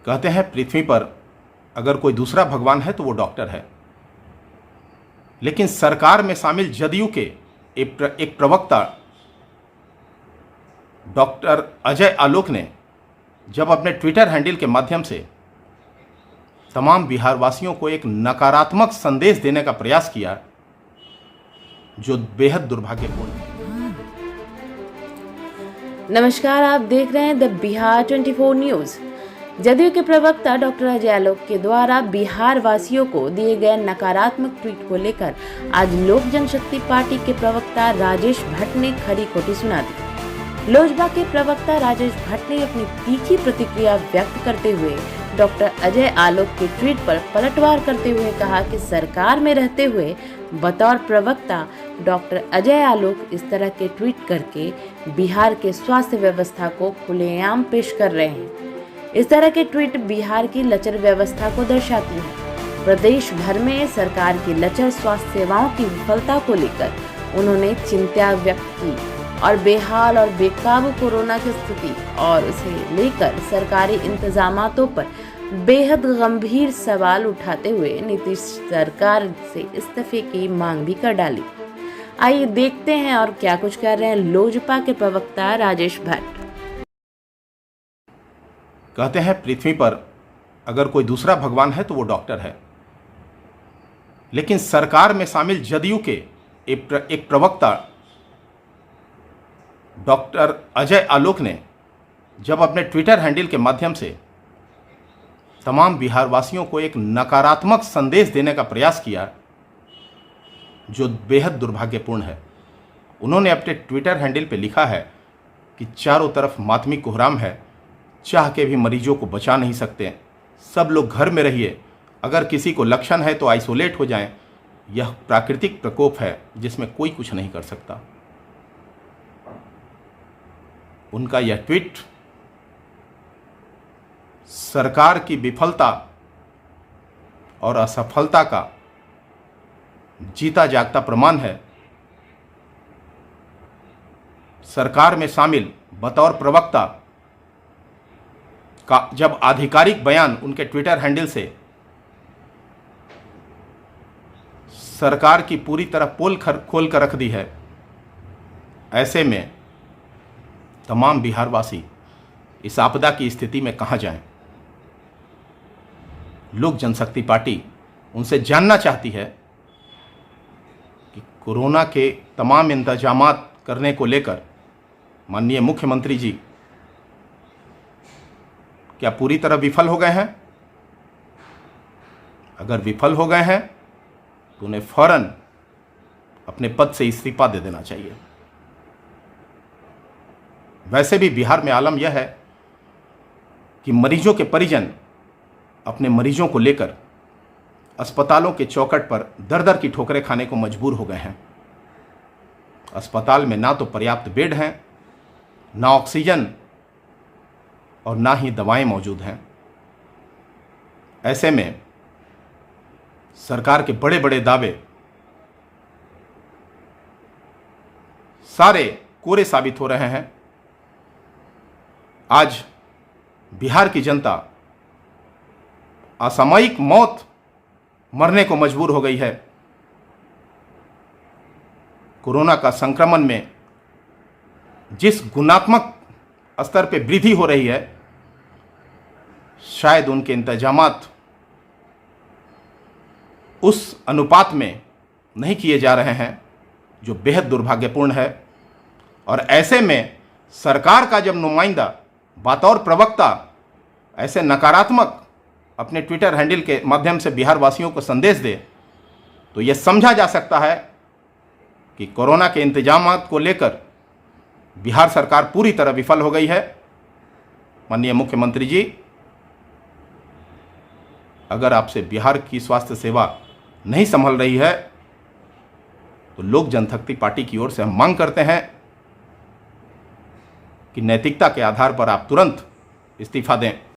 कहते हैं पृथ्वी पर अगर कोई दूसरा भगवान है तो वो डॉक्टर है। लेकिन सरकार में शामिल जदयू के एक प्रवक्ता डॉक्टर अजय आलोक ने जब अपने ट्विटर हैंडल के माध्यम से तमाम बिहारवासियों को एक नकारात्मक संदेश देने का प्रयास किया, जो बेहद दुर्भाग्यपूर्ण है। नमस्कार, आप देख रहे हैं द बिहार 24 न्यूज। जदयू के प्रवक्ता डॉक्टर अजय आलोक के द्वारा बिहार वासियों को दिए गए नकारात्मक ट्वीट को लेकर आज लोक जनशक्ति पार्टी के प्रवक्ता राजेश भट्ट ने खरी खोटी सुना दी। लोजपा के प्रवक्ता राजेश भट्ट ने अपनी तीखी प्रतिक्रिया व्यक्त करते हुए डॉक्टर अजय आलोक के ट्वीट पर पलटवार करते हुए कहा कि सरकार में रहते हुए बतौर प्रवक्ता डॉक्टर अजय आलोक इस तरह के ट्वीट करके बिहार के स्वास्थ्य व्यवस्था को खुलेआम पेश कर रहे हैं। इस तरह के ट्वीट बिहार की लचर व्यवस्था को दर्शाती है। प्रदेश भर में सरकार की लचर स्वास्थ्य सेवाओं की विफलता को लेकर उन्होंने चिंता व्यक्त की और बेहाल और बेकाबू कोरोना की स्थिति और उसे लेकर सरकारी इंतजामातों पर बेहद गंभीर सवाल उठाते हुए नीतीश सरकार से इस्तीफे की मांग भी कर डाली। आइए देखते हैं और क्या कुछ कर रहे हैं लोजपा के प्रवक्ता राजेश भट्ट। कहते हैं पृथ्वी पर अगर कोई दूसरा भगवान है तो वो डॉक्टर है। लेकिन सरकार में शामिल जदयू के एक प्रवक्ता डॉक्टर अजय आलोक ने जब अपने ट्विटर हैंडल के माध्यम से तमाम बिहारवासियों को एक नकारात्मक संदेश देने का प्रयास किया, जो बेहद दुर्भाग्यपूर्ण है। उन्होंने अपने ट्विटर हैंडल पे लिखा है कि चारों तरफ मातमी कोहराम है, चाह के भी मरीजों को बचा नहीं सकते, सब लोग घर में रहिए, अगर किसी को लक्षण है तो आइसोलेट हो जाएं, यह प्राकृतिक प्रकोप है जिसमें कोई कुछ नहीं कर सकता। उनका यह ट्वीट सरकार की विफलता और असफलता का जीता जागता प्रमाण है। सरकार में शामिल बतौर प्रवक्ता का जब आधिकारिक बयान उनके ट्विटर हैंडल से सरकार की पूरी तरह पोल खोल कर रख दी है, ऐसे में तमाम बिहारवासी इस आपदा की स्थिति में कहां जाएं। लोक जनशक्ति पार्टी उनसे जानना चाहती है कि कोरोना के तमाम इंतजामात करने को लेकर माननीय मुख्यमंत्री जी क्या पूरी तरह विफल हो गए हैं? अगर विफल हो गए हैं तो उन्हें फौरन अपने पद से इस्तीफा दे देना चाहिए। वैसे भी बिहार में आलम यह है कि मरीजों के परिजन अपने मरीजों को लेकर अस्पतालों के चौखट पर दर दर की ठोकरें खाने को मजबूर हो गए हैं। अस्पताल में ना तो पर्याप्त बेड हैं, ना ऑक्सीजन और ना ही दवाएं मौजूद हैं। ऐसे में सरकार के बड़े बड़े दावे सारे कोरे साबित हो रहे हैं। आज बिहार की जनता असामयिक मौत मरने को मजबूर हो गई है। कोरोना का संक्रमण में जिस गुणात्मक स्तर पे वृद्धि हो रही है, शायद उनके इंतजामात उस अनुपात में नहीं किए जा रहे हैं, जो बेहद दुर्भाग्यपूर्ण है। और ऐसे में सरकार का जब नुमाइंदा बतौर प्रवक्ता ऐसे नकारात्मक अपने ट्विटर हैंडल के माध्यम से बिहार वासियों को संदेश दे, तो यह समझा जा सकता है कि कोरोना के इंतजामात को लेकर बिहार सरकार पूरी तरह विफल हो गई है। माननीय मुख्यमंत्री जी, अगर आपसे बिहार की स्वास्थ्य सेवा नहीं संभल रही है तो लोक जनशक्ति पार्टी की ओर से हम मांग करते हैं कि नैतिकता के आधार पर आप तुरंत इस्तीफा दें।